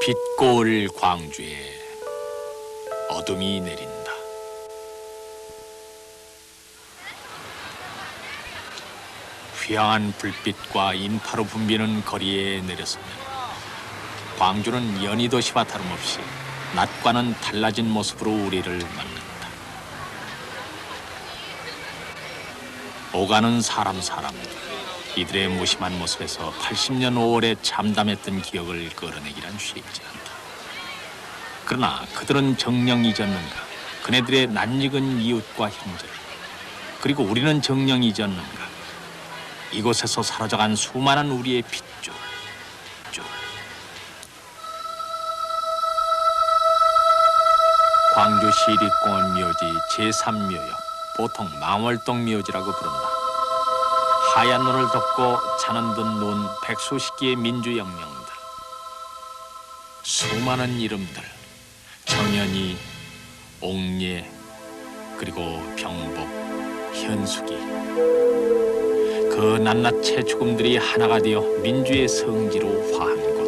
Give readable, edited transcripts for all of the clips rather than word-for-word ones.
빛고울 광주에 어둠이 내린다. 휘황한 불빛과 인파로 붐비는 거리에 내려서면 광주는 연희 도시와 다름없이 낮과는 달라진 모습으로 우리를 만난다. 오가는 사람들, 이들의 무심한 모습에서 80년 5월에 참담했던 기억을 끌어내기란 쉽지 않다. 그러나 그들은 정녕 잊었는가? 그네들의 낯익은 이웃과 형제, 그리고 우리는 정녕 잊었는가? 이곳에서 사라져간 수많은 우리의 핏줄. 광주 시립공원 묘지 제3묘역, 보통 망월동 묘지라고 부른다. 하얀 눈을 덮고 자는 듯 누운 백수식기의 민주영령들. 수많은 이름들, 정연이, 옥례, 그리고 병복, 현숙이. 그 낱낱의 죽음들이 하나가 되어 민주의 성지로 화한 곳.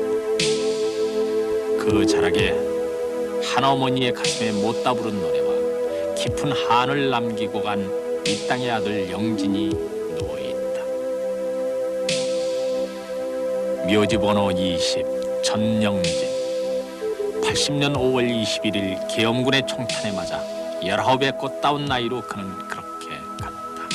그 자락에 한 어머니의 가슴에 못다 부른 노래와 깊은 한을 남기고 간 이 땅의 아들 영진이 누워있다. 묘지 번호 20, 전영진. 80년 5월 21일 계엄군의 총탄에 맞아 19의 꽃다운 나이로 그는 그렇게 갔다.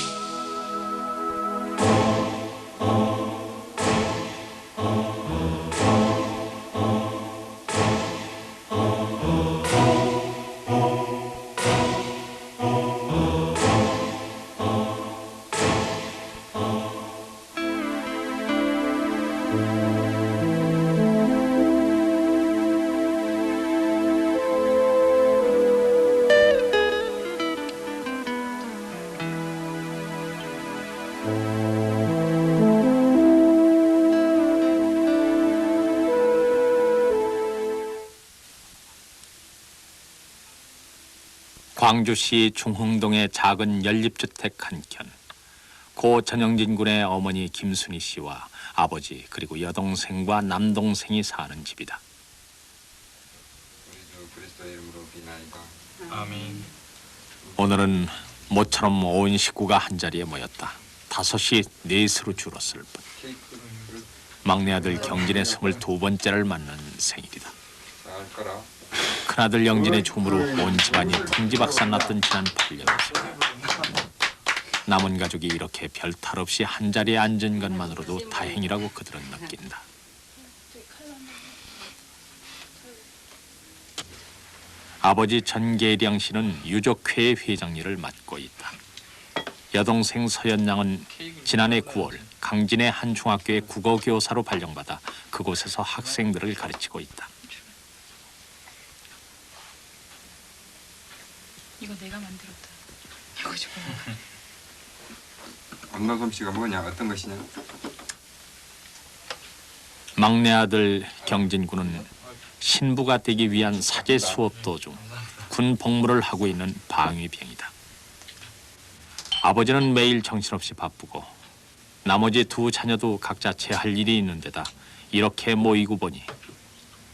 광주시 중흥동의 작은 연립주택 한 켠. 고 전영진 군의 어머니 김순희 씨와 아버지 그리고 여동생과 남동생이 사는 집이다. 아멘. 오늘은 모처럼 온 식구가 한자리에 모였다. 5이 넷으로 줄었을 뿐. 막내 아들 경진의 22번째를 맞는 생일이다. 큰아들 영진의 죽음으로 온 집안이 풍지박산났던 지난 8년째. 남은 가족이 이렇게 별 탈 없이 한자리에 앉은 것만으로도 다행이라고 그들은 느낀다. 아버지 전계량 씨는 유족회의 회장 일을 맡고 있다. 여동생 서연양은 지난해 9월 강진의 한 중학교의 국어교사로 발령받아 그곳에서 학생들을 가르치고 있다. 이거 내가 만들었다. 이거 좀. 엄마 솜씨가 뭐냐? 어떤 것이냐? 막내 아들 경진 군은 신부가 되기 위한 사제 수업 도중 군 복무를 하고 있는 방위병이다. 아버지는 매일 정신없이 바쁘고 나머지 두 자녀도 각자 제할 일이 있는 데다 이렇게 모이고 보니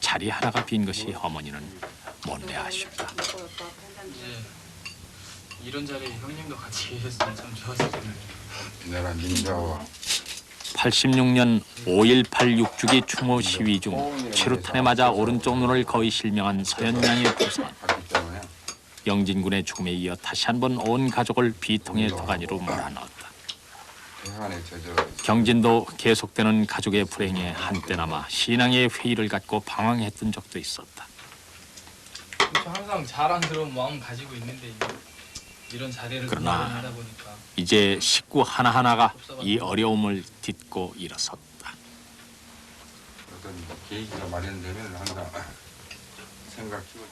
자리 하나가 빈 것이 어머니는 못내 아쉽다. 이런 자리에 형님도 같이 계셨으면 참 좋았을 텐데. 내가 민자와 86년 5.18 육주기 추모 시위 중 최루탄에 맞아 오른쪽 눈을 거의 실명한 서연양의 부산. 영진군의 죽음에 이어 다시 한번 온 가족을 비통의 도가니로 몰아넣었다. 경진도 계속되는 가족의 불행에 한때나마 신앙의 회의를 갖고 방황했던 적도 있었다. 항상 자랑 그런 마음 가지고 있는데 이런 자리를 그러나 하다 보니까 이제 식구 하나하나가 이 어려움을 딛고 일어섰다. 어떤 계기가 마련되면 항상 생각지고.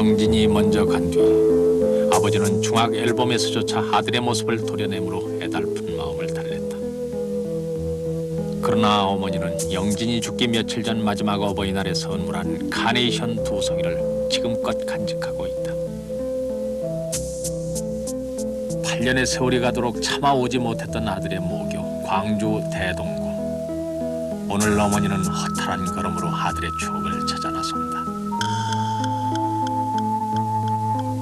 영진이 먼저 간 뒤 아버지는 중학 앨범에서조차 아들의 모습을 도려내므로 애달픈 마음을 달랬다. 그러나 어머니는 영진이 죽기 며칠 전 마지막 어버이날에 선물한 카네이션 2송이를 지금껏 간직하고 있다. 8년의 세월이 가도록 참아오지 못했던 아들의 모교 광주 대동고. 오늘 어머니는 허탈한 걸음으로 아들의 추억을 찾아 나선다.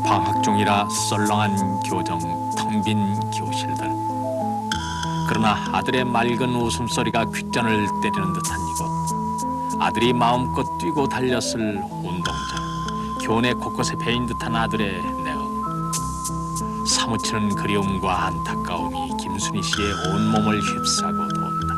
방학 중이라 썰렁한 교정, 텅 빈 교실들. 그러나 아들의 맑은 웃음소리가 귓전을 때리는 듯한 이곳. 아들이 마음껏 뛰고 달렸을 운동장. 교내 곳곳에 배인 듯한 아들의 내음. 사무치는 그리움과 안타까움이 김순희 씨의 온몸을 휩싸고 돈다.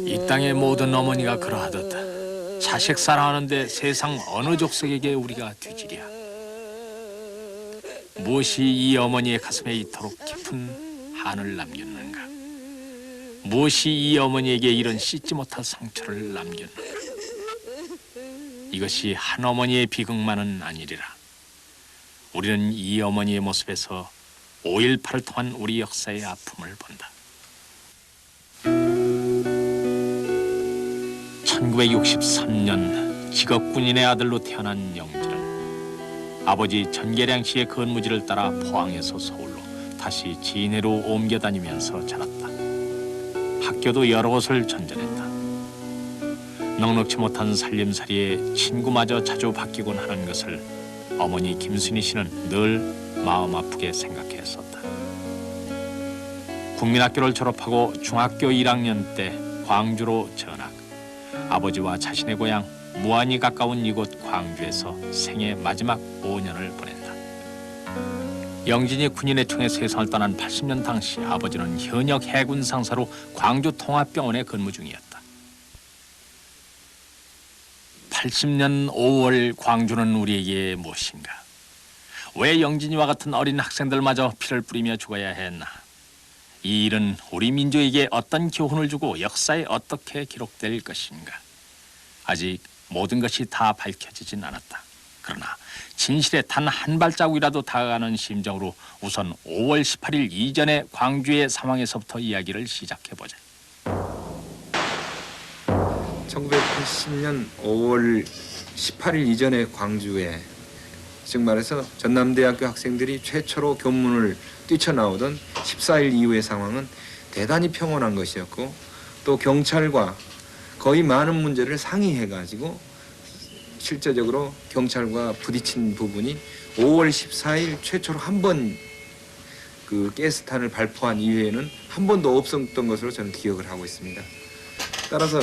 이 땅의 모든 어머니가 그러하듯 자식 사랑하는데 세상 어느 족속에게 우리가 뒤지랴. 무엇이 이 어머니의 가슴에 이토록 깊은 한을 남겼는가. 무엇이 이 어머니에게 이런 씻지 못할 상처를 남겼는가. 이것이 한 어머니의 비극만은 아니리라. 우리는 이 어머니의 모습에서 5.18을 통한 우리 역사의 아픔을 본다. 1963년 직업군인의 아들로 태어난 영진은 아버지 전계량 씨의 근무지를 따라 포항에서 서울로 다시 진해로 옮겨 다니면서 자랐다. 학교도 여러 곳을 전전했다. 넉넉지 못한 살림살이에 친구마저 자주 바뀌곤 하는 것을 어머니 김순희 씨는 늘 마음 아프게 생각했었다. 국민학교를 졸업하고 중학교 1학년 때 광주로 전학. 아버지와 자신의 고향 무한히 가까운 이곳 광주에서 생애 마지막 5년을 보낸다. 영진이 군인의 총에 세상을 떠난 80년 당시 아버지는 현역 해군 상사로 광주 통합병원에 근무 중이었다. 80년 5월 광주는 우리에게 무엇인가? 왜 영진이와 같은 어린 학생들마저 피를 뿌리며 죽어야 했나? 이 일은 우리 민족에게 어떤 교훈을 주고 역사에 어떻게 기록될 것인가? 아직 모든 것이 다 밝혀지진 않았다. 그러나 진실에 단 한 발자국이라도 다가가는 심정으로 우선 5월 18일 이전의 광주의 상황에서부터 이야기를 시작해보자. 1980년 5월 18일 이전에 광주에 즉 말해서 전남대학교 학생들이 최초로 교문을 뛰쳐나오던 14일 이후의 상황은 대단히 평온한 것이었고 또 경찰과 거의 많은 문제를 상의해가지고 실제적으로 경찰과 부딪힌 부분이 5월 14일 최초로 한 번 그 가스탄을 발포한 이후에는 한 번도 없었던 것으로 저는 기억을 하고 있습니다. 따라서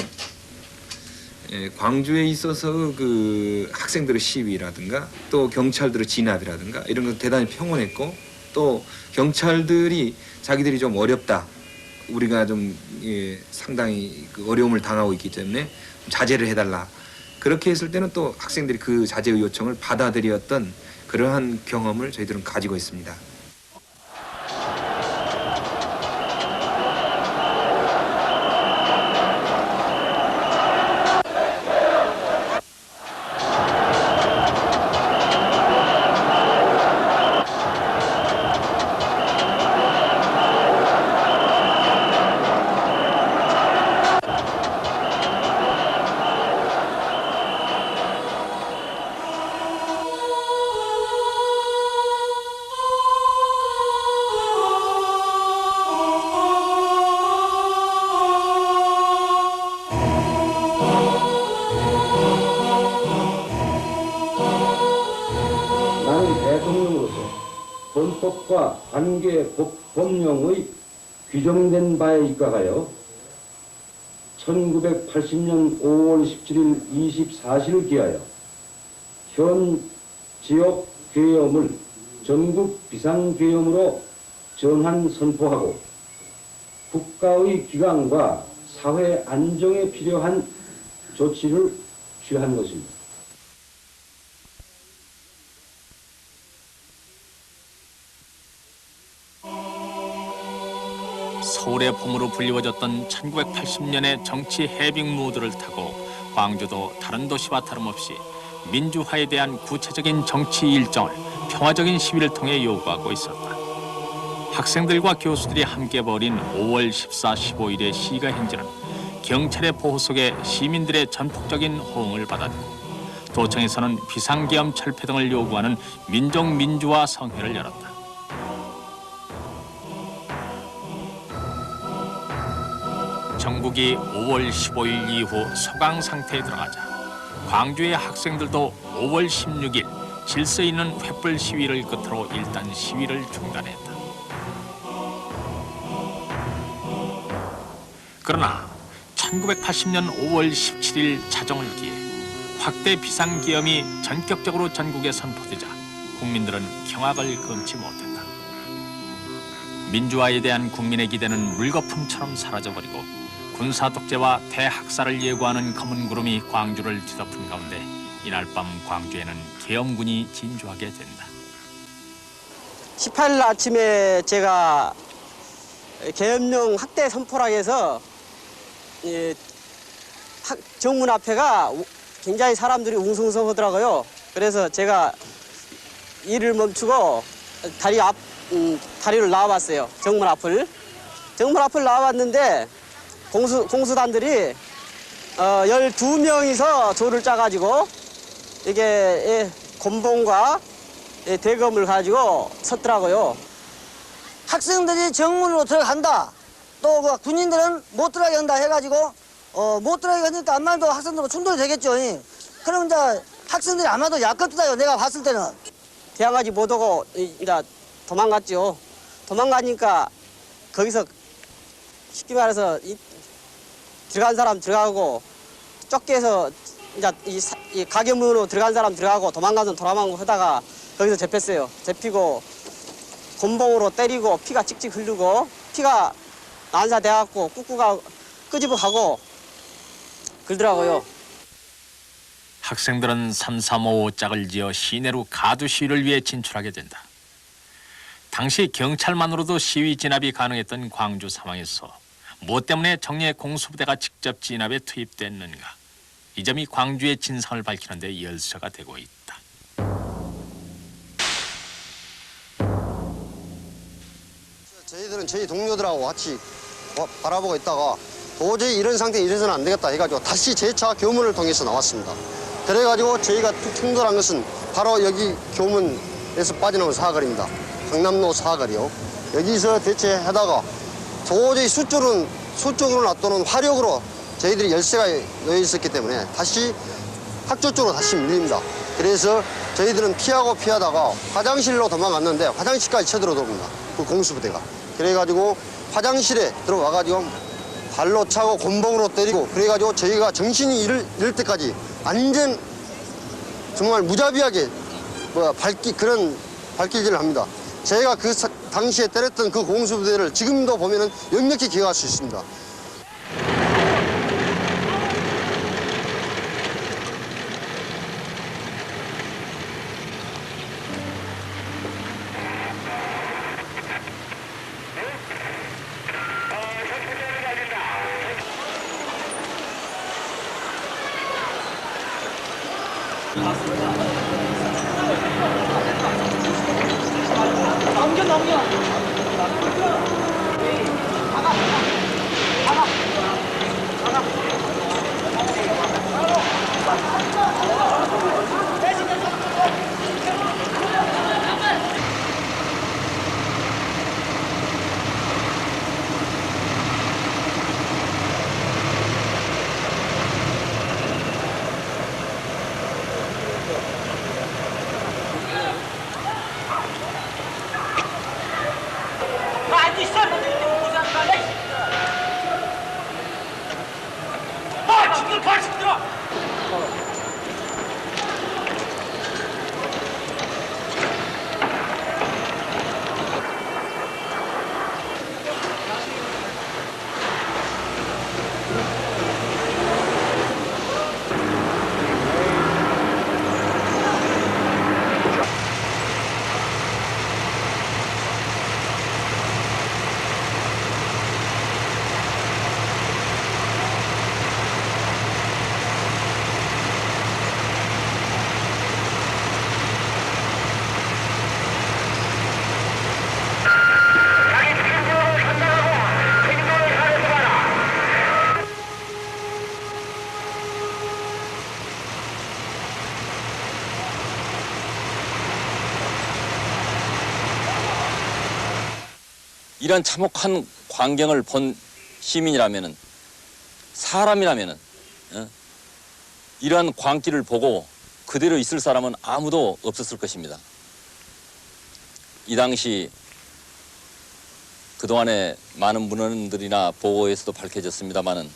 광주에 있어서 그 학생들의 시위라든가 또 경찰들의 진압이라든가 이런 건 대단히 평온했고 또 경찰들이 자기들이 좀 어렵다. 우리가 좀 상당히 그 어려움을 당하고 있기 때문에 자제를 해달라. 그렇게 했을 때는 또 학생들이 그 자제의 요청을 받아들였던 그러한 경험을 저희들은 가지고 있습니다. 헌법과 관계 법령의 규정된 바에 입각하여 1980년 5월 17일 24시를 기하여 현 지역 계엄을 전국 비상계엄으로 전환 선포하고 국가의 기강과 사회 안정에 필요한 조치를 취한 것입니다. 서울에 서울의 봄으로 불리워졌던 1980년의 정치 해빙 무드를 타고 광주도 다른 도시와 다름없이 민주화에 대한 구체적인 정치 일정을 평화적인 시위를 통해 요구하고 있었다. 학생들과 교수들이 함께 벌인 5월 14, 15일의 시가 행진은 경찰의 보호 속에 시민들의 전폭적인 호응을 받았고 도청에서는 비상계엄 철폐 등을 요구하는 민족민주화 성회를 열었다. 전국이 5월 15일 이후 소강 상태에 들어가자 광주의 학생들도 5월 16일 질서 있는 횃불 시위를 끝으로 일단 시위를 중단했다. 그러나 1980년 5월 17일 자정을 기해 확대 비상계엄이 전격적으로 전국에 선포되자 국민들은 경악을 금치 못했다. 민주화에 대한 국민의 기대는 물거품처럼 사라져버리고 군사 독재와 대학살을 예고하는 검은 구름이 광주를 뒤덮은 가운데 이날 밤 광주에는 계엄군이 진주하게 된다. 18일 아침에 제가 계엄령 확대 선포라 해서 정문 앞에가 굉장히 사람들이 웅성웅성하더라고요. 그래서 제가 일을 멈추고 다리를 나와봤어요. 정문 앞을 나와봤는데 공수단들이 12명이서 조를 짜가지고 이게 곤봉과 대검을 가지고 섰더라고요. 학생들이 정문으로 들어간다. 또 그 군인들은 못 들어가게 한다 해가지고 못 들어가게 하니까 아무래도 학생들과 충돌이 되겠죠. 그럼 이제 학생들이 아마도 약겁다요. 내가 봤을 때는. 대항하지 못하고 이제 도망갔죠. 도망가니까 거기서 쉽게 말해서 들어간 사람 들어가고 쫓겨서 이제 이 가게문으로 들어간 사람 들어가고 도망가서 돌아가고 하다가 거기서 잡혔어요. 잡히고 곤봉으로 때리고 피가 찍찍 흐르고 피가 난사돼갖고 꾹꾹가 끄집어 가고 그러더라고요. 학생들은 335 짝을 지어 시내로 가두 시위를 위해 진출하게 된다. 당시 경찰만으로도 시위 진압이 가능했던 광주 상황에서 무엇 때문에 정예 공수부대가 직접 진압에 투입됐는가? 이 점이 광주의 진상을 밝히는 데 열쇠가 되고 있다. 저희들은 저희 동료들하고 같이 바라보고 있다가 도저히 이런 상태에 이래서는 안 되겠다 해가지고 다시 재차 교문을 통해서 나왔습니다. 그래가지고 저희가 충돌한 것은 바로 여기 교문에서 빠져나온 사거리입니다. 강남로 사거리요. 여기서 대체하다가 도저히 수적으로 놔두는 화력으로 저희들이 열쇠가 놓여 있었기 때문에 다시 학교 쪽으로 다시 밀립니다. 그래서 저희들은 피하다가 화장실로 도망갔는데 화장실까지 쳐들어옵니다. 그 공수부대가. 그래가지고 화장실에 들어와가지고 발로 차고 곤봉으로 때리고 그래가지고 저희가 정신이 잃을 때까지 완전 정말 무자비하게 그런 발길질을 합니다. 제가 그 당시에 때렸던 그 공수부대를 지금도 보면은 역력히 기억할 수 있습니다. 이런 참혹한 광경을 본 시민이라면은 사람이라면은 이러한 광기를 보고 그대로 있을 사람은 아무도 없었을 것입니다. 이 당시 그동안에 많은 문헌들이나 보고에서도 밝혀졌습니다마는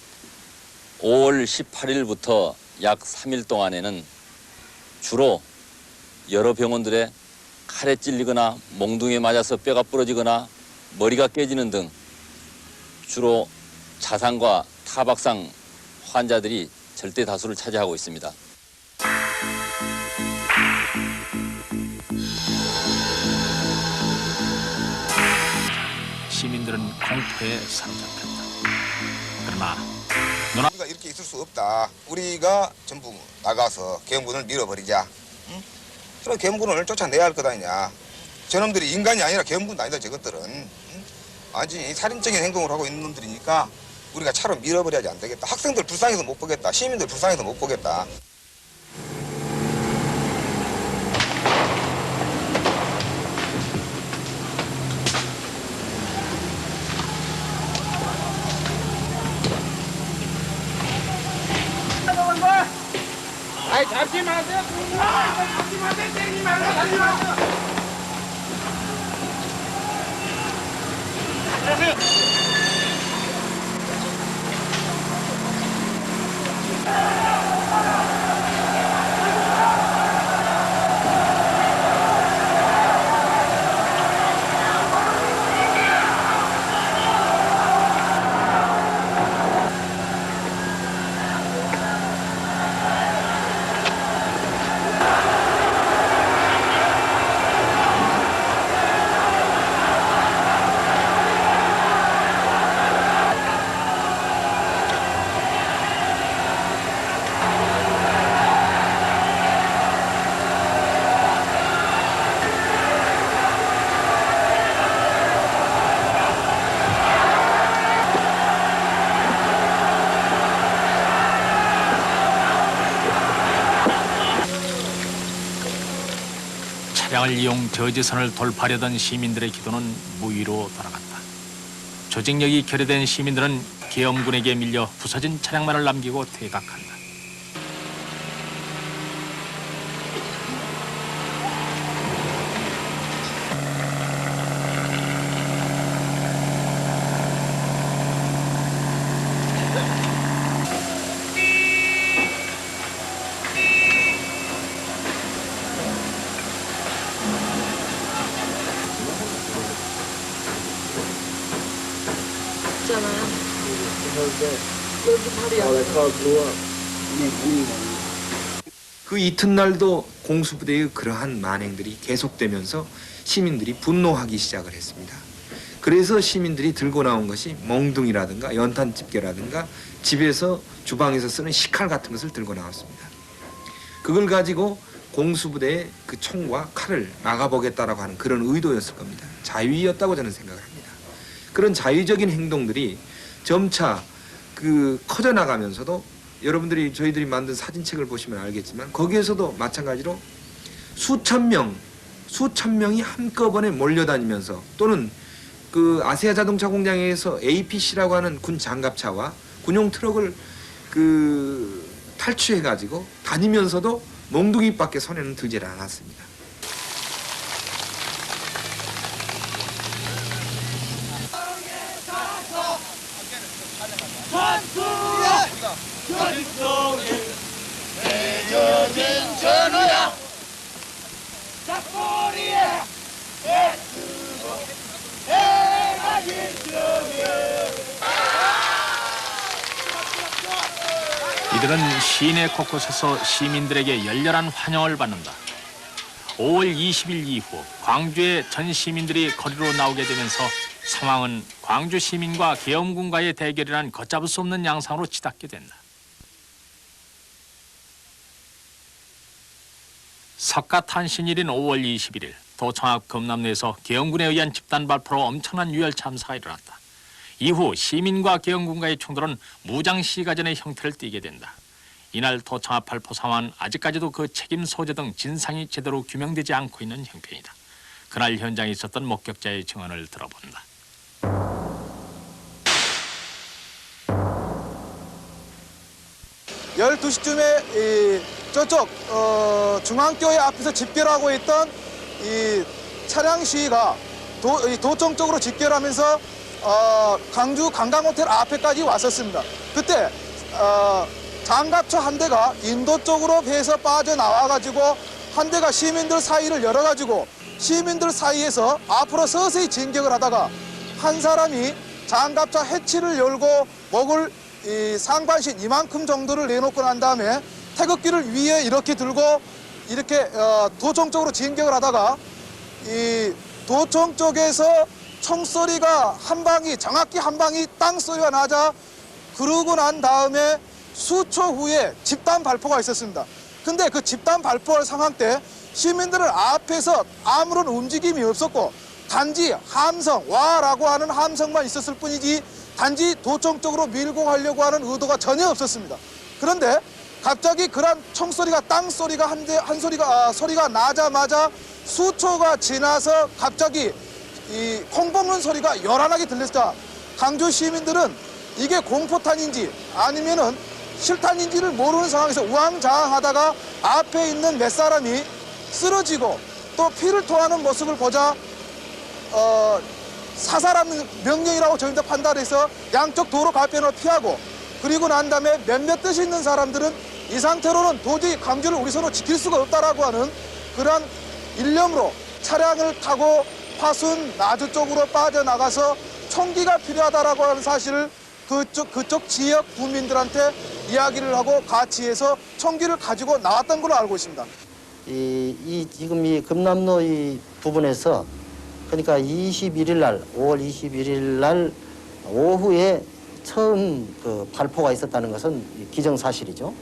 5월 18일부터 약 3일 동안에는 주로 여러 병원들에 칼에 찔리거나 몽둥이에 맞아서 뼈가 부러지거나 머리가 깨지는 등 주로 자상과 타박상 환자들이 절대 다수를 차지하고 있습니다. 시민들은 공포에 사로잡혔다. 그러나 우리가 이렇게 있을 수 없다. 우리가 전부 나가서 계엄군을 밀어버리자. 응? 그럼 계엄군을 쫓아내야 할 것 아니냐. 저놈들이 인간이 아니라 계엄군도 아니다. 저것들은. 응? 완전히 살인적인 행동을 하고 있는 놈들이니까 우리가 차로 밀어버려야지 안 되겠다. 학생들 불쌍해서 못 보겠다. 시민들 불쌍해서 못 보겠다. 아이 잡지 마세요. 잡지 마세요. 때리지 말고 잡지 마세요. 차량을 이용 저지선을 돌파하려던 시민들의 기도는 무위로 돌아갔다. 조직력이 결여된 시민들은 계엄군에게 밀려 부서진 차량만을 남기고 퇴각한다. 그 이튿날도 공수부대의 그러한 만행들이 계속되면서 시민들이 분노하기 시작을 했습니다. 그래서 시민들이 들고 나온 것이 몽둥이라든가 연탄 집게라든가 집에서 주방에서 쓰는 식칼 같은 것을 들고 나왔습니다. 그걸 가지고 공수부대의 그 총과 칼을 막아보겠다라고 하는 그런 의도였을 겁니다. 자위였다고 저는 생각을 합니다. 그런 자위적인 행동들이 점차 커져 나가면서도 여러분들이 저희들이 만든 사진책을 보시면 알겠지만 거기에서도 마찬가지로 수천 명이 한꺼번에 몰려다니면서 또는 그 아세아 자동차 공장에서 APC라고 하는 군 장갑차와 군용 트럭을 탈취해 가지고 다니면서도 몽둥이밖에 손에는 들지 않았습니다. 이들은 시내 곳곳에서 시민들에게 열렬한 환영을 받는다. 5월 20일 이후 광주의 전 시민들이 거리로 나오게 되면서 상황은 광주 시민과 계엄군과의 대결이란 걷잡을 수 없는 양상으로 치닫게 된다. 석가탄신일인 5월 21일 도청 앞 금남로에서 계엄군에 의한 집단 발포로 엄청난 유혈 참사가 일어났다. 이후 시민과 계엄군과의 충돌은 무장 시가전의 형태를 띠게 된다. 이날 도청 앞 발포 상황은 아직까지도 그 책임 소재 등 진상이 제대로 규명되지 않고 있는 형편이다. 그날 현장에 있었던 목격자의 증언을 들어본다. 12시쯤에 저쪽 중앙교회 앞에서 집결 하고 있던 이 차량 시위가 도청 쪽으로 집결하면서 광주 관광호텔 앞에까지 왔었습니다. 그때 장갑차 한 대가 인도 쪽으로 배에서 빠져나와가지고 한 대가 시민들 사이를 열어가지고 시민들 사이에서 앞으로 서서히 진격을 하다가 한 사람이 장갑차 해치를 열고 목을 상반신 이만큼 정도를 내놓고 난 다음에 태극기를 위에 이렇게 들고 이렇게 도청 쪽으로 진격을 하다가 이 도청 쪽에서 총소리가 정확히 한 방이 땅 소리가 나자 그러고 난 다음에 수초 후에 집단 발포가 있었습니다. 근데 그 집단 발포할 상황 때 시민들은 앞에서 아무런 움직임이 없었고 단지 함성, 와라고 하는 함성만 있었을 뿐이지 단지 도청 쪽으로 밀고 가려고 하는 의도가 전혀 없었습니다. 그런데 갑자기 그런 총소리가 땅 소리가 소리가 나자마자 수초가 지나서 갑자기 이 콩 뽑는 소리가 요란하게 들렸다. 광주 시민들은 이게 공포탄인지 아니면은 실탄인지를 모르는 상황에서 우왕좌왕하다가 앞에 있는 몇 사람이 쓰러지고 또 피를 토하는 모습을 보자 사살한 명령이라고 저희들 판단해서 양쪽 도로 가변을 피하고 그리고 난 다음에 몇몇 뜻이 있는 사람들은 이 상태로는 도저히 광주를 우리 서로 지킬 수가 없다라고 하는 그런 일념으로 차량을 타고 화순 나주 쪽으로 빠져나가서 총기가 필요하다라고 하는 사실을 그쪽 지역 국민들한테 이야기를 하고 같이 해서 총기를 가지고 나왔던 걸로 알고 있습니다. 지금 이 금남로 이 부분에서 그러니까 21일 날 5월 21일 날 오후에 처음 그 발포가 있었다는 것은 기정사실이죠.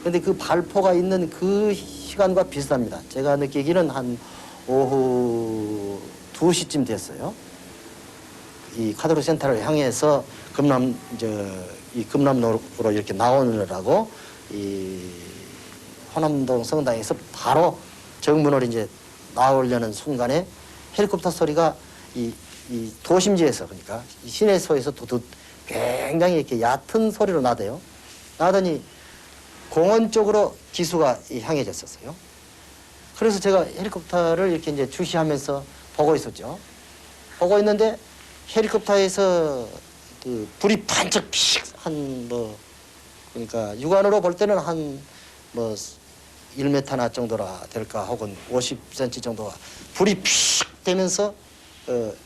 그런데 그 발포가 있는 그 시간과 비슷합니다. 제가 느끼기는 한 오후 2시쯤 됐어요. 이 카드로 센터를 향해서 이 금남로로 이렇게 나오느라고 이 호남동 성당에서 바로 정문으로 이제 나오려는 순간에 헬리콥터 소리가 이 도심지에서 그러니까 이 시내소에서 두둑 굉장히 이렇게 얕은 소리로 나대요. 나더니 공원 쪽으로 기수가 향해졌었어요. 그래서 제가 헬리콥터를 이렇게 이제 주시하면서 보고 있었죠. 보고 있는데 헬리콥터에서 그 불이 반짝 한 그러니까 육안으로 볼 때는 한 1m나 정도라 될까 혹은 50cm 정도가 불이 픽 되면서 그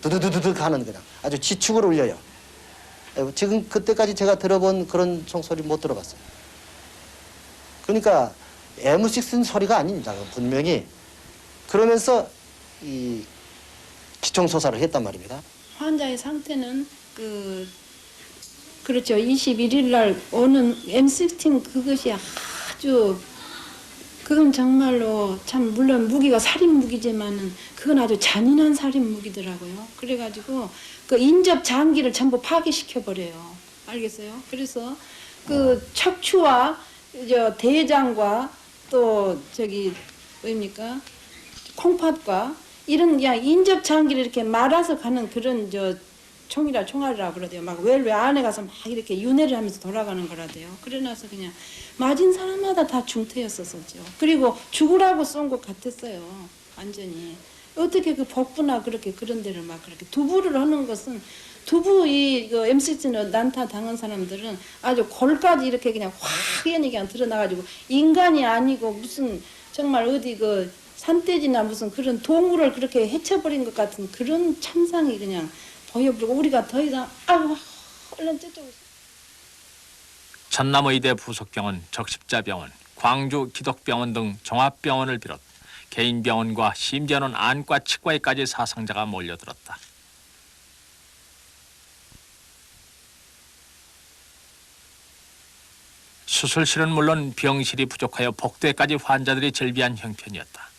두두두두둑 하는 그냥 아주 지축을 울려요. 지금 그때까지 제가 들어본 그런 총소리 못 들어봤어요. 그러니까 M6 소리가 아닙니다. 분명히. 그러면서 이 기총소사를 했단 말입니다. 환자의 상태는 그렇죠. 21일 날 오는 M16 그것이 아주 그건 정말로 참 물론 무기가 살인 무기지만은 그건 아주 잔인한 살인 무기더라고요. 그래가지고 그 인접 장기를 전부 파괴시켜 버려요. 알겠어요? 그래서 그 척추와 대장과 또 뭡니까 콩팥과 이런 그냥 인접 장기를 이렇게 말아서 가는 그런 총알이라고 그러대요. 막 웰 안에 가서 막 이렇게 윤회를 하면서 돌아가는 거라대요. 그래놔서 그냥 맞은 사람마다 다 중태였었죠. 그리고 죽으라고 쏜 것 같았어요. 완전히. 어떻게 그 복부나 그렇게 그런 데를 막 그렇게 두부를 하는 것은 두부 M16 난타 당한 사람들은 아주 골까지 이렇게 그냥 확연히 그냥 드러나가지고 인간이 아니고 무슨 정말 어디 산돼지나 무슨 그런 동물을 그렇게 해쳐버린 것 같은 그런 참상이 그냥 보여버리고 우리가 더 이상 얼른 저쪽으로. 전남의대 부속병원, 적십자병원, 광주 기독병원 등 종합병원을 비롯 개인 병원과 심지어는 안과 치과에까지 사상자가 몰려들었다. 수술실은 물론 병실이 부족하여 복도에까지 환자들이 절비한 형편이었다.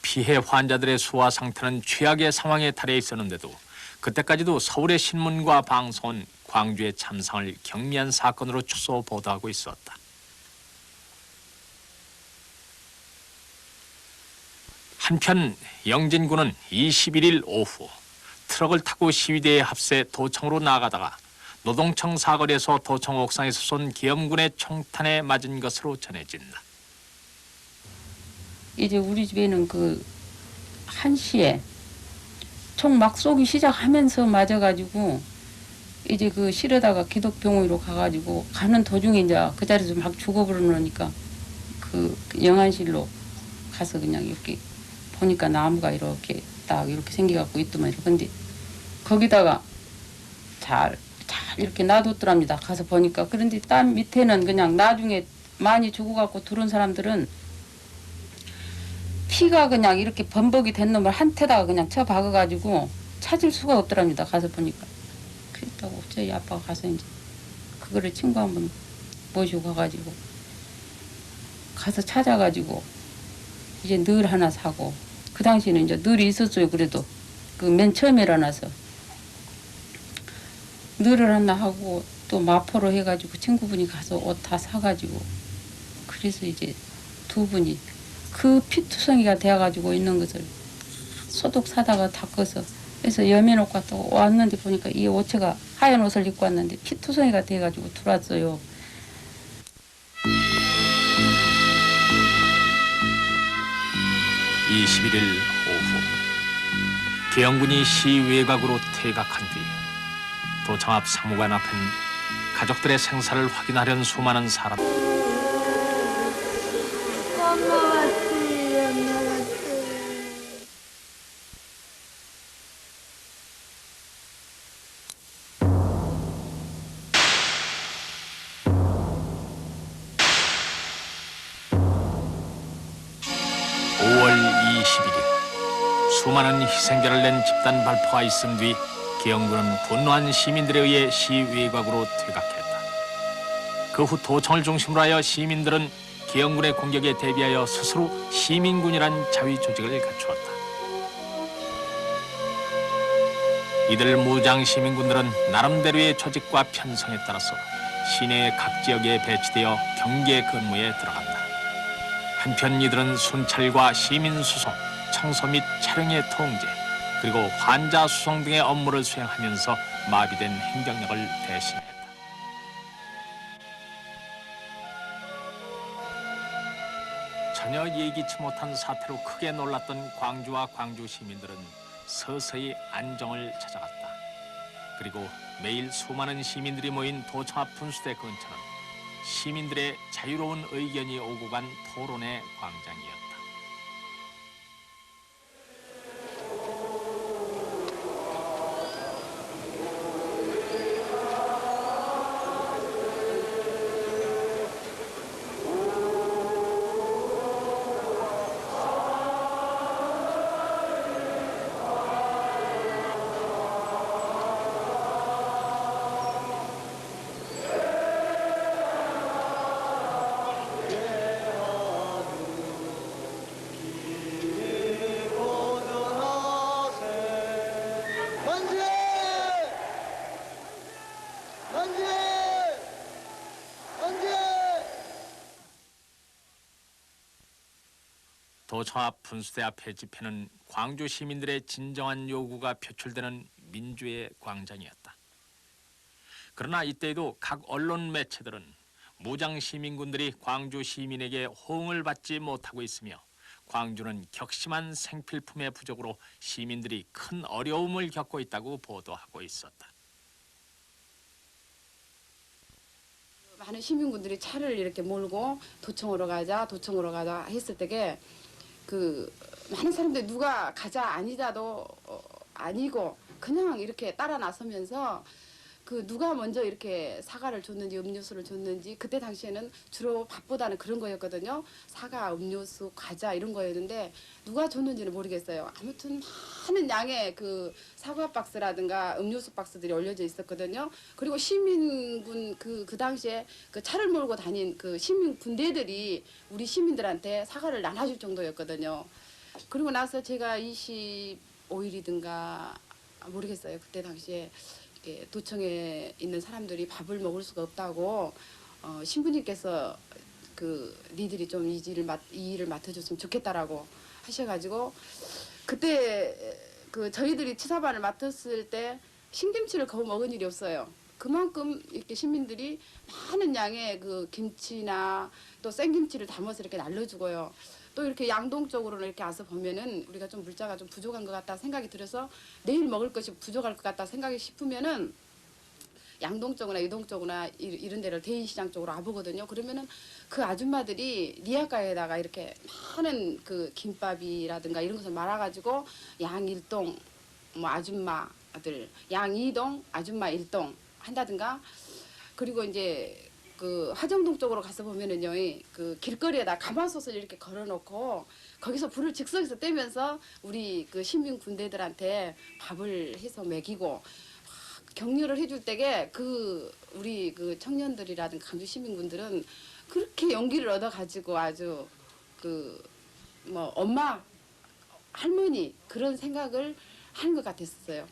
피해 환자들의 수화 상태는 최악의 상황에 달해 있었는데도 그때까지도 서울의 신문과 방송은 광주의 참상을 경미한 사건으로 추소 보도하고 있었다. 한편 영진군은 21일 오후 트럭을 타고 시위대에 합세 도청으로 나가다가 노동청 사거리에서 도청 옥상에서 쏜 계엄군의 총탄에 맞은 것으로 전해진다. 이제 우리 집에는 그 1시에 총 막 쏘기 시작하면서 맞아가지고 이제 그 실어다가 기독병원으로 가가지고 가는 도중에 이제 그 자리에서 막 죽어버리니까 그 영안실로 가서 그냥 이렇게 보니까 나무가 이렇게 딱 이렇게 생겨갖고 있더만. 근데 거기다가 잘 이렇게 놔뒀더랍니다. 가서 보니까. 그런데 딴 밑에는 그냥 나중에 많이 죽어갖고 들어온 사람들은 피가 그냥 이렇게 범벅이 된 놈을 한 태다가 그냥 쳐 박아가지고 찾을 수가 없더랍니다. 가서 보니까. 그랬다고 저희 아빠가 가서 이제 그거를 친구 한 번 모시고 가가지고 가서 찾아가지고 이제 늘 하나 사고, 그 당시에는 이제 늘이 있었어요. 그래도 그 맨 처음에 일어나서 늘을 하나 하고 또 마포로 해가지고 친구분이 가서 옷 다 사가지고, 그래서 이제 두 분이 그 피투성이가 되어가지고 있는 것을 소독 사다가 닦아서, 그래서 여면옷 갔다 왔는데 보니까 이 옷체가 하얀 옷을 입고 왔는데 피투성이가 돼가지고 들어왔어요. 이 21일 오후 계엄군이 시 외곽으로 퇴각한 뒤 도청 앞 상무관 앞엔 가족들의 생사를 확인하려는 수많은 사람. 엄마 왔지. 5월 21일 수많은 희생자를 낸 집단 발포가 있은 뒤 계엄군은 분노한 시민들에 의해 시 외곽으로 퇴각했다. 그 후 도청을 중심으로 하여 시민들은 계엄군의 공격에 대비하여 스스로 시민군이란 자위 조직을 갖추었다. 이들 무장 시민군들은 나름대로의 조직과 편성에 따라서 시내 각 지역에 배치되어 경계 근무에 들어간다. 한편 이들은 순찰과 시민 수송, 청소 및 촬영의 통제, 그리고 환자 수송 등의 업무를 수행하면서 마비된 행정력을 대신했다. 전혀 예기치 못한 사태로 크게 놀랐던 광주와 광주 시민들은 서서히 안정을 찾아갔다. 그리고 매일 수많은 시민들이 모인 도청 앞 분수대 근처는 시민들의 자유로운 의견이 오고 간 토론의 광장이었다. 도청 앞 분수대 앞의 집회는 광주 시민들의 진정한 요구가 표출되는 민주의 광장이었다. 그러나 이때에도 각 언론 매체들은 무장 시민군들이 광주 시민에게 호응을 받지 못하고 있으며 광주는 격심한 생필품의 부족으로 시민들이 큰 어려움을 겪고 있다고 보도하고 있었다. 많은 시민군들이 차를 이렇게 몰고 도청으로 가자 했을 때게 그 많은 사람들이 누가 가자 아니자도 아니고 그냥 이렇게 따라 나서면서 그 누가 먼저 이렇게 사과를 줬는지 음료수를 줬는지, 그때 당시에는 주로 밥보다는 그런 거였거든요. 사과, 음료수, 과자 이런 거였는데 누가 줬는지는 모르겠어요. 아무튼 많은 양의 그 사과 박스라든가 음료수 박스들이 올려져 있었거든요. 그리고 시민군 그 당시에 그 차를 몰고 다닌 그 시민 군대들이 우리 시민들한테 사과를 나눠줄 정도였거든요. 그리고 나서 제가 25일이든가 모르겠어요. 그때 당시에 도청에 있는 사람들이 밥을 먹을 수가 없다고 신부님께서 그 니들이 좀 이 일을 맡아줬으면 좋겠다라고 하셔가지고, 그때 그 저희들이 치사반을 맡았을 때 신김치를 거의 먹은 일이 없어요. 그만큼 이렇게 시민들이 많은 양의 그 김치나 또 생김치를 담아서 이렇게 날려주고요. 또 이렇게 양동 쪽으로는 이렇게 와서 보면은 우리가 좀 물자가 좀 부족한 것 같다 생각이 들어서 내일 먹을 것이 부족할 것 같다 생각이 싶으면은 양동 쪽이나 이동 쪽이나 이런 데를 대인시장 쪽으로 와보거든요. 그러면은 그 아줌마들이 리아가에다가 이렇게 많은 그 김밥이라든가 이런 것을 말아가지고 양일동 뭐 아줌마들, 양이동 아줌마 일동 한다든가 그리고 이제 그 화정동 쪽으로 가서 보면은요, 그 길거리에다 가마솥을 이렇게 걸어놓고 거기서 불을 즉석에서 떼면서 우리 그 신민 군대들한테 밥을 해서 먹이고 격려를 해줄 때에 그 우리 그 청년들이라든가 강주 시민군들은 그렇게 용기를 얻어가지고 아주 그 뭐 엄마 할머니 그런 생각을 하는 것 같았어요.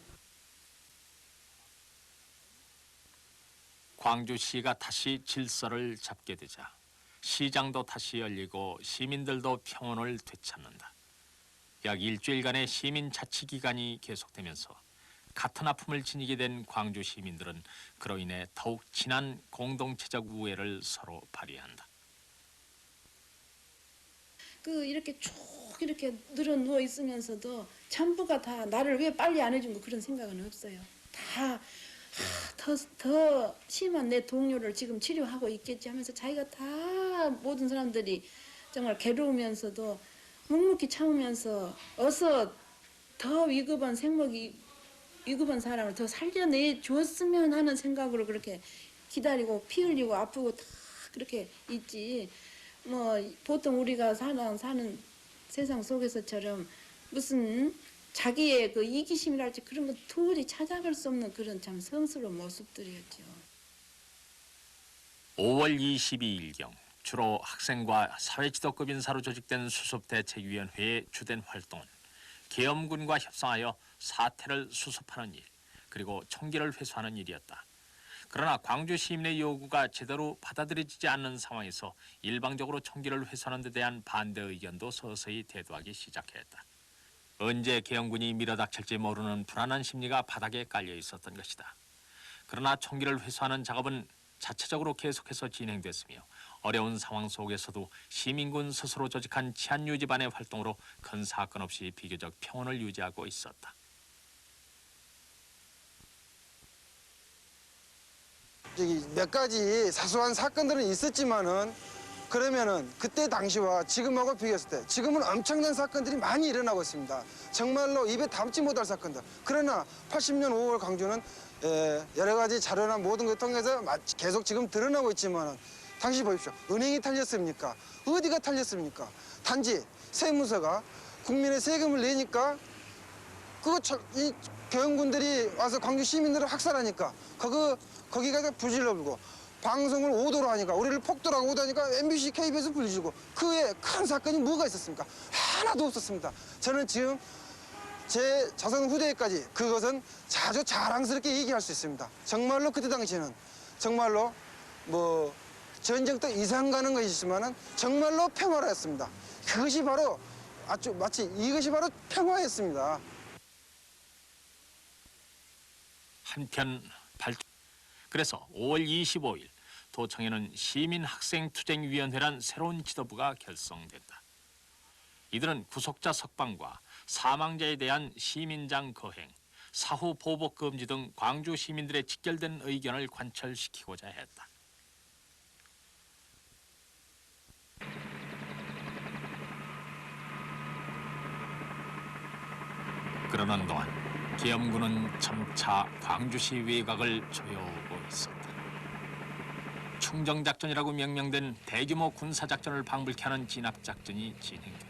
광주시가 다시 질서를 잡게 되자 시장도 다시 열리고 시민들도 평온을 되찾는다. 약 일주일간의 시민 자치 기간이 계속되면서 같은 아픔을 지니게 된 광주 시민들은 그로 인해 더욱 진한 공동체적 우애를 서로 발휘한다. 그 이렇게 쭉 이렇게 늘어 누워 있으면서도 전부가 다 나를 왜 빨리 안 해준 거 그런 생각은 없어요. 다 더 심한 내 동료를 지금 치료하고 있겠지 하면서 자기가 다 모든 사람들이 정말 괴로우면서도 묵묵히 참으면서 어서 더 위급한 위급한 사람을 더 살려내 줬으면 하는 생각으로 그렇게 기다리고 피 흘리고 아프고 다 그렇게 있지. 뭐 보통 우리가 사는 세상 속에서처럼 무슨 자기의 그 이기심이랄지 그런 거 도저히 찾아갈 수 없는 그런 참 성스러운 모습들이었죠. 5월 22일경 주로 학생과 사회지도급 인사로 조직된 수습대책위원회의 주된 활동은 계엄군과 협상하여 사태를 수습하는 일, 그리고 총기를 회수하는 일이었다. 그러나 광주 시민의 요구가 제대로 받아들여지지 않는 상황에서 일방적으로 총기를 회수하는 데 대한 반대 의견도 서서히 대두하기 시작했다. 언제 계엄군이 밀어닥칠지 모르는 불안한 심리가 바닥에 깔려 있었던 것이다. 그러나 총기를 회수하는 작업은 자체적으로 계속해서 진행됐으며 어려운 상황 속에서도 시민군 스스로 조직한 치안유지반의 활동으로 큰 사건 없이 비교적 평온을 유지하고 있었다. 몇 가지 사소한 사건들은 있었지만은 그러면은 그때 당시와 지금하고 비교했을 때 지금은 엄청난 사건들이 많이 일어나고 있습니다. 정말로 입에 담지 못할 사건들. 그러나 80년 5월 광주는 여러 가지 자료나 모든 걸 통해서 계속 지금 드러나고 있지만은 당시 보십시오. 은행이 털렸습니까? 어디가 털렸습니까? 단지 세무서가 국민의 세금을 내니까 이 계엄군들이 와서 광주 시민들을 학살하니까 거기 가서 불질러 불고 방송을 오도로 하니까 우리를 폭도라고 오다니까 MBC, KBS 불리주고 그 외에 큰 사건이 뭐가 있었습니까? 하나도 없었습니다. 저는 지금 제 자손 후대까지 그것은 자주 자랑스럽게 얘기할 수 있습니다. 정말로 그때 당시에는 정말로 뭐 전쟁도 이상 가는 것이지만은 정말로 평화로웠습니다. 그것이 바로 마치 이것이 바로 평화였습니다. 한편 그래서 5월 25일 도청에는 시민학생투쟁위원회란 새로운 지도부가 결성됐다. 이들은 구속자 석방과 사망자에 대한 시민장 거행, 사후 보복 금지 등 광주 시민들의 직결된 의견을 관철시키고자 했다. 그러는 동안 계엄군은 점차 광주시 외곽을 조여오고 있었다. 충정작전이라고 명명된 대규모 군사작전을 방불케 하는 진압작전이 진행된다.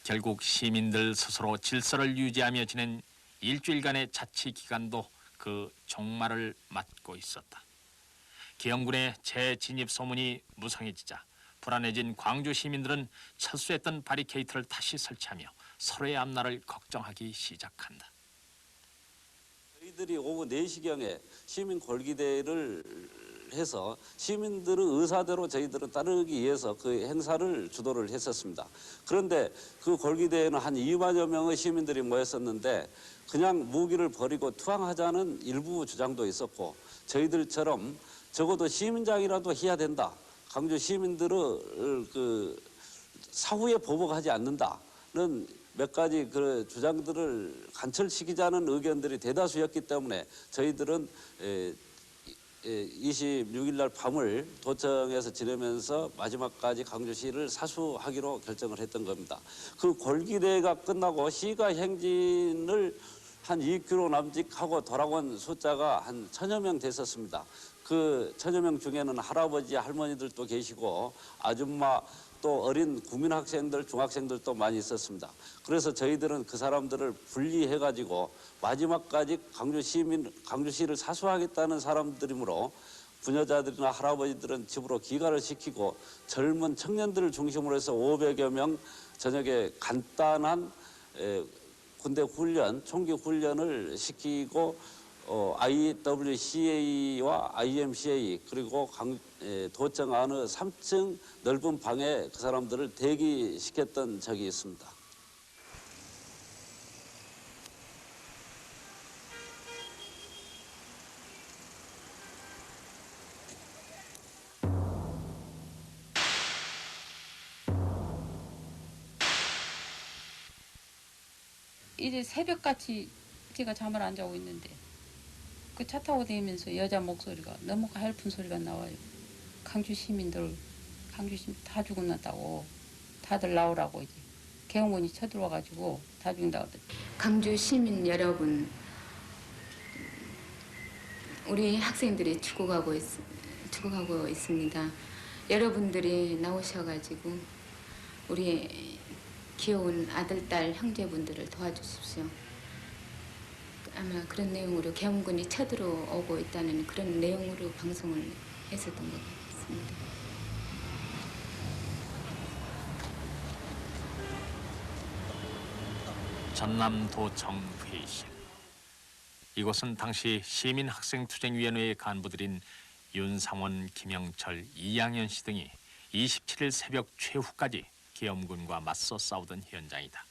결국 시민들 스스로 질서를 유지하며 지낸 일주일간의 자치 기간도 그 종말을 맞고 있었다. 기영군의 재진입 소문이 무성해지자 불안해진 광주 시민들은 철수했던 바리케이트를 다시 설치하며 서로의 앞날을 걱정하기 시작한다. 저희들이 오후 4시경에 시민 골기대를 해서 시민들의 의사대로 저희들은 따르기 위해서 그 행사를 주도를 했었습니다. 그런데 그 골기대에는 한 2만여 명의 시민들이 모였었는데 그냥 무기를 버리고 투항하자는 일부 주장도 있었고 저희들처럼 적어도 시민장이라도 해야 된다. 광주 시민들의 그 사후에 보복하지 않는다는 몇 가지 그 주장들을 관철시키자는 의견들이 대다수였기 때문에 저희들은 26일 날 밤을 도청에서 지내면서 마지막까지 광주시를 사수하기로 결정을 했던 겁니다. 그 골기대가 끝나고 시가 행진을 한 2km 남짓하고 돌아온 숫자가 한 1000여 명 됐었습니다. 그 1000여 명 중에는 할아버지, 할머니들도 계시고 아줌마 또 어린 국민학생들, 중학생들도 많이 있었습니다. 그래서 저희들은 그 사람들을 분리해가지고 마지막까지 광주시를 사수하겠다는 사람들이므로 부녀자들이나 할아버지들은 집으로 귀가를 시키고 젊은 청년들을 중심으로 해서 500여 명 저녁에 간단한 군대 훈련, 총기 훈련을 시키고 IWCA와 IMCA 그리고 도청 안의 3층 넓은 방에 그 사람들을 대기시켰던 적이 있습니다. 이제 새벽같이 제가 잠을 안 자고 있는데 그 차 타고 다니면서 여자 목소리가 너무 가열픈 소리가 나와요. 광주 시민 다 죽었다고 다들 나오라고 이제 계엄군이 쳐들어와가지고 다 죽는다고 하더라고요. 광주 시민 여러분, 우리 학생들이 죽어가고 있습니다. 여러분들이 나오셔가지고 우리 귀여운 아들, 딸, 형제분들을 도와주십시오. 아마 그런 내용으로 계엄군이 쳐들어오고 있다는 그런 내용으로 방송을 했었던 것 같습니다. 전남도청 회의실. 이곳은 당시 시민학생투쟁위원회의 간부들인 윤상원, 김영철, 이양현 씨 등이 27일 새벽 최후까지 계엄군과 맞서 싸우던 현장이다.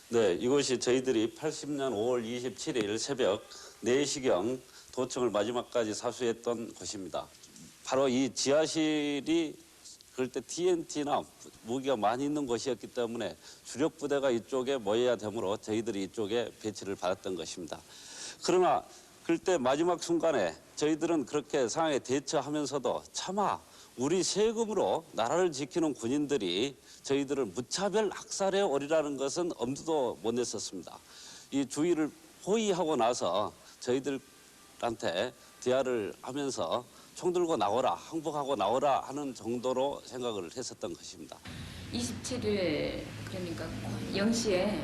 네, 이곳이 저희들이 80년 5월 27일 새벽 4시경 도청을 마지막까지 사수했던 곳입니다. 바로 이 지하실이 그럴 때 TNT나 무기가 많이 있는 곳이었기 때문에 주력 부대가 이쪽에 모여야 되므로 저희들이 이쪽에 배치를 받았던 것입니다. 그러나 그때 마지막 순간에 저희들은 그렇게 상황에 대처하면서도 차마 우리 세금으로 나라를 지키는 군인들이 저희들을 무차별 학살해 오리라는 것은 엄두도 못 냈었습니다. 이 주의를 포위하고 나서 저희들한테 대화를 하면서 총 들고 나오라, 항복하고 나오라 하는 정도로 생각을 했었던 것입니다. 27일 그러니까 0시에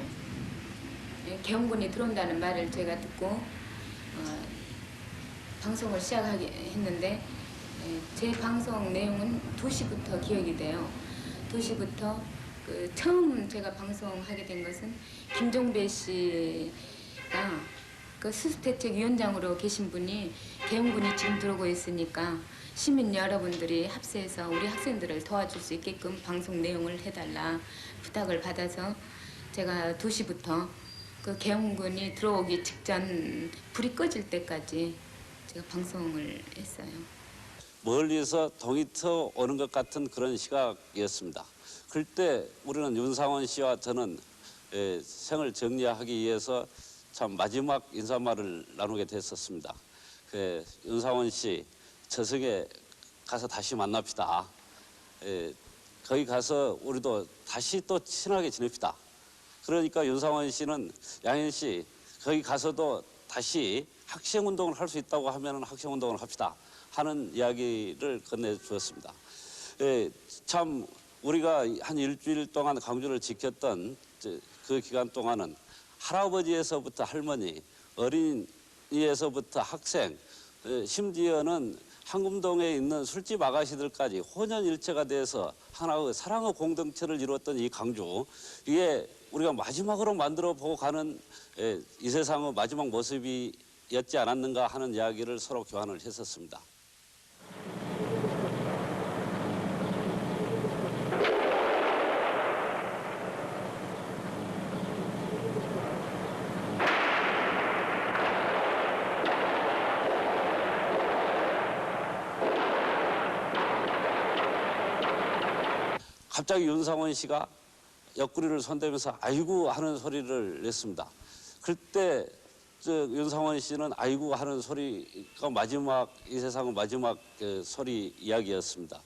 계엄군이 들어온다는 말을 제가 듣고 방송을 시작하게 했는데 제 방송 내용은 2시부터 기억이 돼요. 2시부터 처음 제가 방송하게 된 것은 김종배 씨가 그 수수대책위원장으로 계신 분이 계엄군이 지금 들어오고 있으니까 시민 여러분들이 합세해서 우리 학생들을 도와줄 수 있게끔 방송 내용을 해달라 부탁을 받아서 제가 2시부터 그 계엄군이 들어오기 직전 불이 꺼질 때까지 제가 방송을 했어요. 멀리서 동이 트어 오는 것 같은 그런 시각이었습니다. 그때 우리는 윤상원 씨와 저는 생을 정리하기 위해서 참 마지막 인사말을 나누게 됐었습니다. 윤상원 씨, 저승에 가서 다시 만납시다. 거기 가서 우리도 다시 또 친하게 지냅시다. 그러니까 윤상원 씨는 양현 씨, 거기 가서도 다시 학생운동을 할 수 있다고 하면 학생운동을 합시다 하는 이야기를 건네주었습니다. 참 우리가 한 일주일 동안 광주를 지켰던 그 기간 동안은 할아버지에서부터 할머니, 어린이에서부터 학생, 심지어는 황금동에 있는 술집 아가씨들까지 혼연일체가 돼서 하나의 사랑의 공동체를 이루었던 이 광주, 이게 우리가 마지막으로 만들어 보고 가는 이 세상의 마지막 모습이었지 않았는가 하는 이야기를 서로 교환을 했었습니다. 갑자기 윤상원 씨가 옆구리를 손대면서 아이고 하는 소리를 냈습니다. 그때 윤상원 씨는 아이고 하는 소리가 마지막, 이 세상의 마지막 소리 이야기였습니다.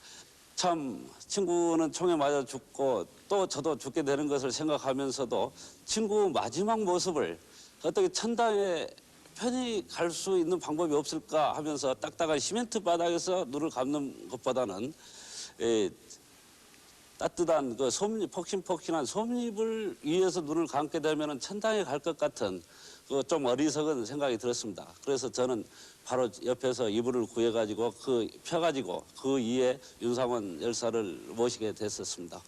참 친구는 총에 맞아 죽고 또 저도 죽게 되는 것을 생각하면서도 친구 마지막 모습을 어떻게 천당에 편히 갈 수 있는 방법이 없을까 하면서 딱딱한 시멘트 바닥에서 눈을 감는 것보다는 따뜻한 그 솜잎, 폭신폭신한 솜잎을 위에서 눈을 감게 되면 천당에 갈 것 같은 그 좀 어리석은 생각이 들었습니다. 그래서 저는 바로 옆에서 이불을 구해가지고 펴가지고 그 위에 윤상원 열사를 모시게 됐었습니다.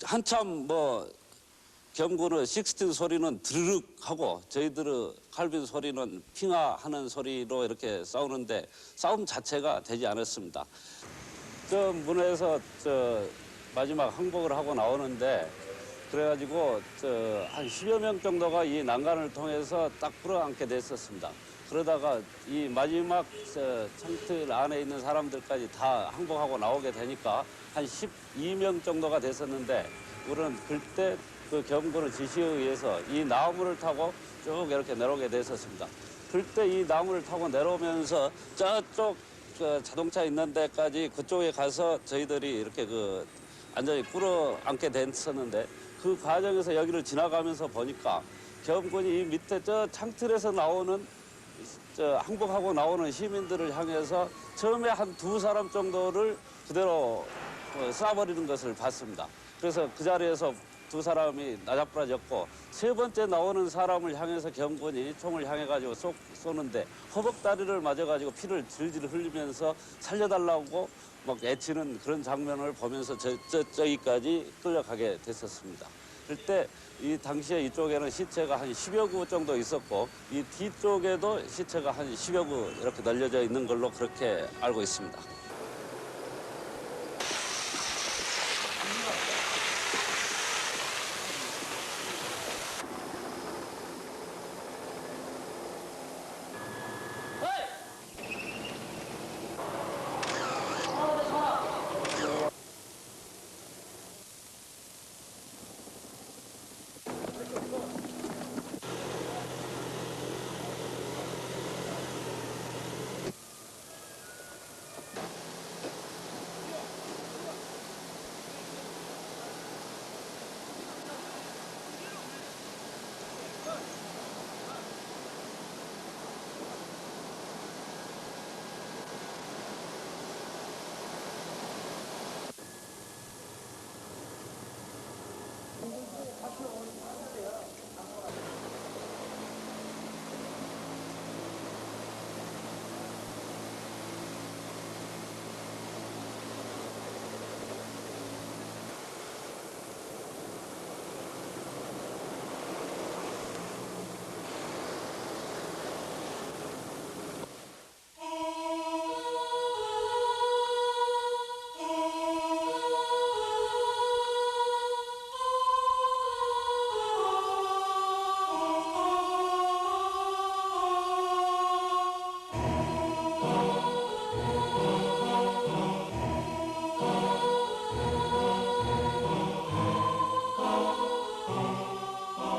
한참 경구는 16 소리는 드르륵 하고 저희들의 칼빈 소리는 핑하 하는 소리로 이렇게 싸우는데 싸움 자체가 되지 않았습니다. 저 문에서 마지막 항복을 하고 나오는데 그래가지고 한 10여 명 정도가 이 난간을 통해서 딱 불어앉게 됐었습니다. 그러다가 이 마지막 창틀 안에 있는 사람들까지 다 항복하고 나오게 되니까 한 12명 정도가 됐었는데 우리는 그때 그 경군의 지시에 의해서 이 나무를 타고 쭉 이렇게 내려오게 됐었습니다. 그때 이 나무를 타고 내려오면서 저쪽 자동차 있는 데까지 그쪽에 가서 저희들이 이렇게 완전히 꿇어앉게 됐었는데 그 과정에서 여기를 지나가면서 보니까 경군이 이 밑에 저 창틀에서 나오는 항복하고 나오는 시민들을 향해서 처음에 한 2사람 정도를 그대로 쏴버리는 것을 봤습니다. 그래서 그 자리에서 2사람이 나자부라졌고 세 번째 나오는 사람을 향해서 경군이 총을 향해가지고 쏘는데 허벅다리를 맞아가지고 피를 질질 흘리면서 살려달라고 막 애치는 그런 장면을 보면서 저기까지 끌려가게 됐었습니다. 그때 이 당시에 이쪽에는 시체가 한 10여 구 정도 있었고 이 뒤쪽에도 시체가 한 10여 구 이렇게 널려져 있는 걸로 그렇게 알고 있습니다.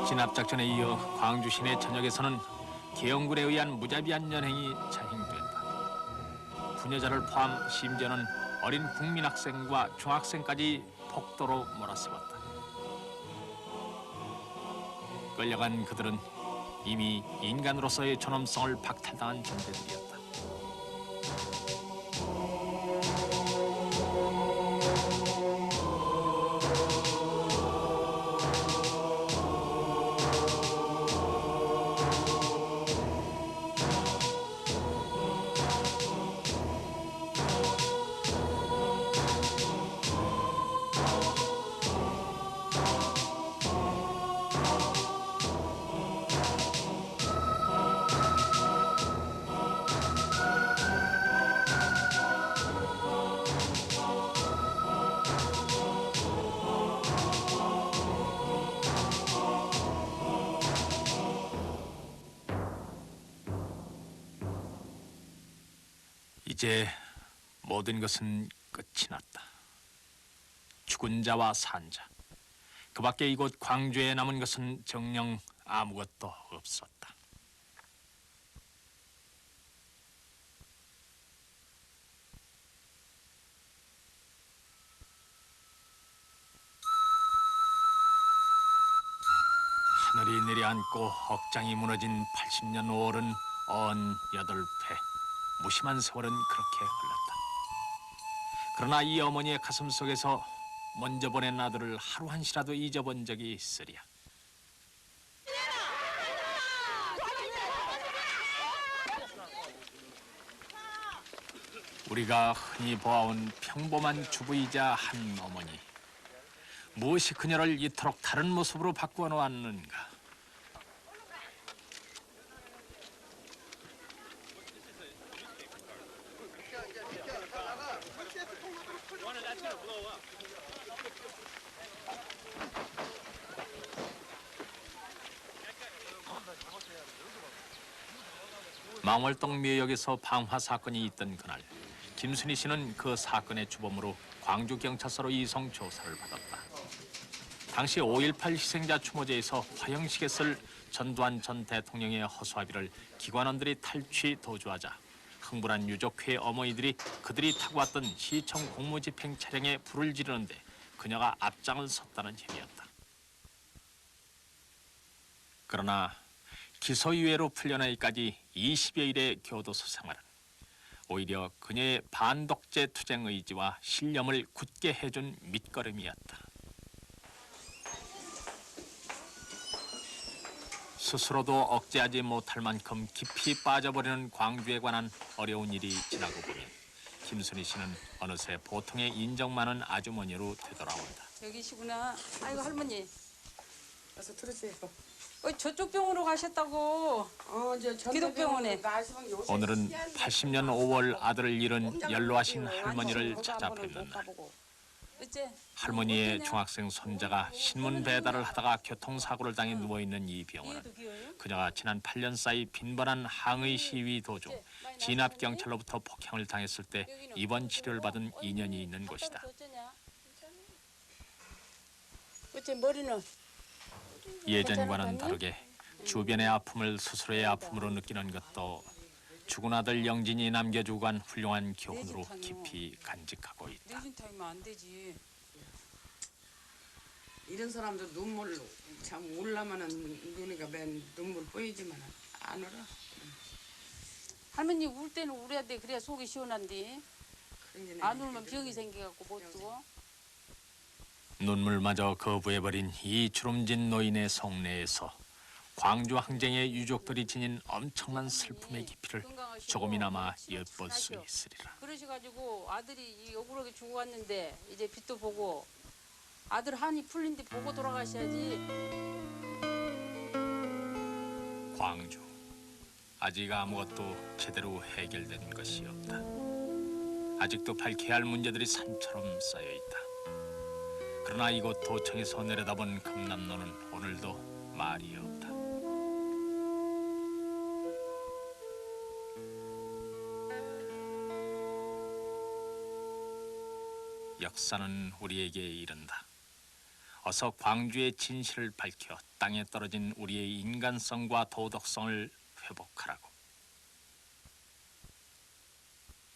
진압작전에 이어 광주 시내 전역에서는 계엄군에 의한 무자비한 연행이 자행된다. 부녀자를 포함 심지어는 어린 국민학생과 중학생까지 폭도로 몰아세웠다. 끌려간 그들은 이미 인간으로서의 존엄성을 박탈당한 존재들이었다. 이제 모든 것은 끝이 났다. 죽은 자와 산 자. 그 밖에 이곳 광주에 남은 것은 정녕 아무것도 없었다. 하늘이 내려앉고 억장이 무너진 80년 5월은 언 8배. 무심한 세월은 그렇게 흘렀다. 그러나 이 어머니의 가슴 속에서 먼저 보낸 아들을 하루 한시라도 잊어본 적이 있으랴. 우리가 흔히 보아온 평범한 주부이자 한 어머니. 무엇이 그녀를 이토록 다른 모습으로 바꾸어 놓았는가. 망월동 묘역에서 방화 사건이 있던 그날, 김순희 씨는 그 사건의 주범으로 광주경찰서로 이송 조사를 받았다. 당시 5.18 희생자 추모제에서 화형식에 쓸 전두환 전 대통령의 허수아비를 기관원들이 탈취 도주하자 흥분한 유족회 어머니들이 그들이 타고 왔던 시청 공무집행 차량에 불을 지르는데 그녀가 앞장을 섰다는 혐의였다. 그러나 기소유예로 풀려나기까지 20여일의 교도소 생활은 오히려 그녀의 반독재 투쟁 의지와 신념을 굳게 해준 밑거름이었다. 스스로도 억제하지 못할 만큼 깊이 빠져버리는 광주에 관한 어려운 일이 지나고 보면 김순희 씨는 어느새 보통의 인정 많은 아주머니로 되돌아온다. 여기시구나. 아이고 할머니. 어서 들으세요. 저쪽 병원으로 가셨다고. 기독병원에. 오늘은 80년 5월 아들을 잃은 연로하신 할머니를 찾아 뵙는 날. 할머니의 중학생 손자가 신문 배달을 하다가 교통사고를 당해 누워있는 이 병원은 그녀가 지난 8년 사이 빈번한 항의 시위 도중 진압경찰로부터 폭행을 당했을 때 입원 치료를 받은 인연이 있는 곳이다. 예전과는 다르게 주변의 아픔을 스스로의 아픔으로 느끼는 것도 죽은 아들 영진이 남겨주고 간 훌륭한 교훈으로 깊이 간직하고 있다. 안 되지. 이런 사람도 눈물 참 울라면은 눈이가 맨 눈물 보이지만 안 울어. 할머니 울 때는 울어야 돼. 그래야 속이 시원한데. 안 울면 병이 생겨갖고 못 죽어. 눈물마저 거부해버린 이 주름진 노인의 속내에서 광주 항쟁의 유족들이 지닌 엄청난 슬픔의 깊이를 조금이나마 엿볼 수 있으리라. 그러셔가지고 아들이 억울하게 죽어왔는데 이제 빛도 보고 아들 한이 풀린 데 보고 돌아가셔야지. 광주. 아직 아무것도 제대로 해결된 것이 없다. 아직도 밝혀야 할 문제들이 산처럼 쌓여있다. 그러나 이곳 도청에서 내려다본 금남로는 오늘도 말이 없다. 역사는 우리에게 이른다. 어서 광주의 진실을 밝혀 땅에 떨어진 우리의 인간성과 도덕성을 회복하라고.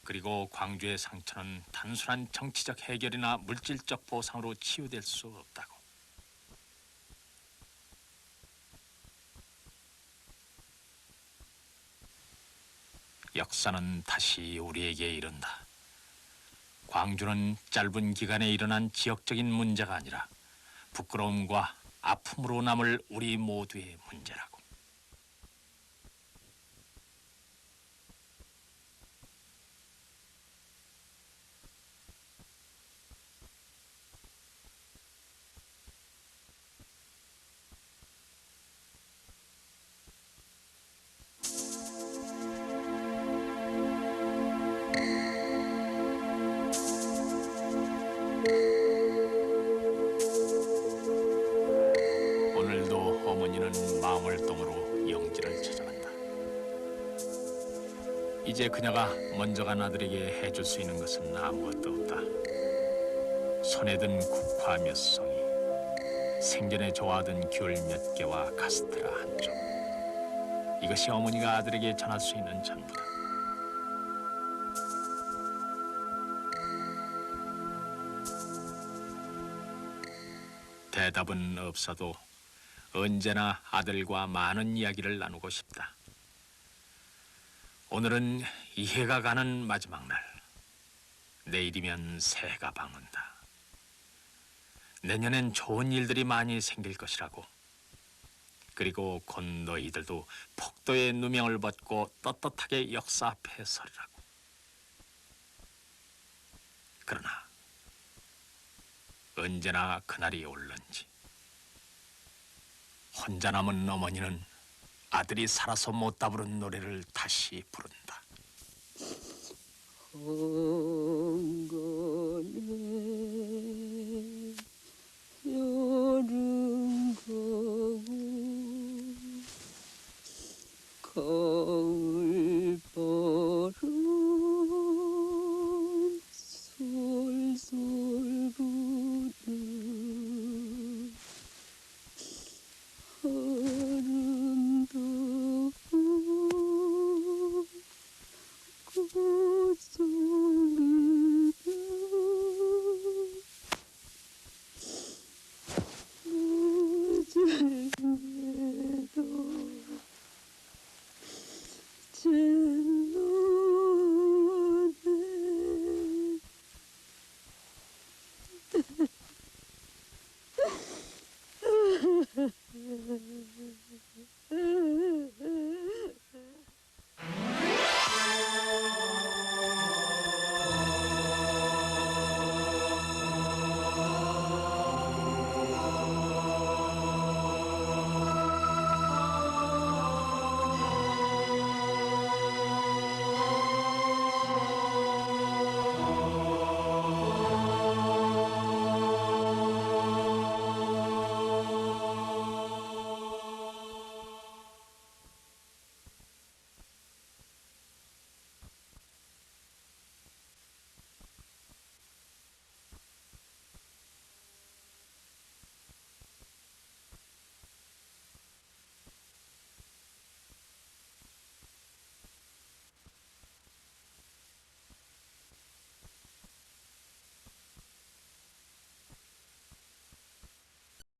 그리고 광주의 상처는 단순한 정치적 해결이나 물질적 보상으로 치유될 수 없다고. 역사는 다시 우리에게 이른다. 광주는 짧은 기간에 일어난 지역적인 문제가 아니라 부끄러움과 아픔으로 남을 우리 모두의 문제라고. 오늘도 어머니는 마음을 또 이제 그녀가 먼저 간 아들에게 해줄 수 있는 것은 아무것도 없다. 손에 든 국화 몇 송이, 생전에 좋아하던 귤 몇 개와 카스테라 한 쪽. 이것이 어머니가 아들에게 전할 수 있는 전부다. 대답은 없어도 언제나 아들과 많은 이야기를 나누고 싶다. 오늘은 이해가 가는 마지막 날. 내일이면 새해가 밝는다. 내년엔 좋은 일들이 많이 생길 것이라고. 그리고 곧 너희들도 폭도의 누명을 벗고 떳떳하게 역사 앞에 서리라고. 그러나 언제나 그날이 올런지 혼자 남은 어머니는 아들이 살아서 못다 부른 노래를 다시 부른다.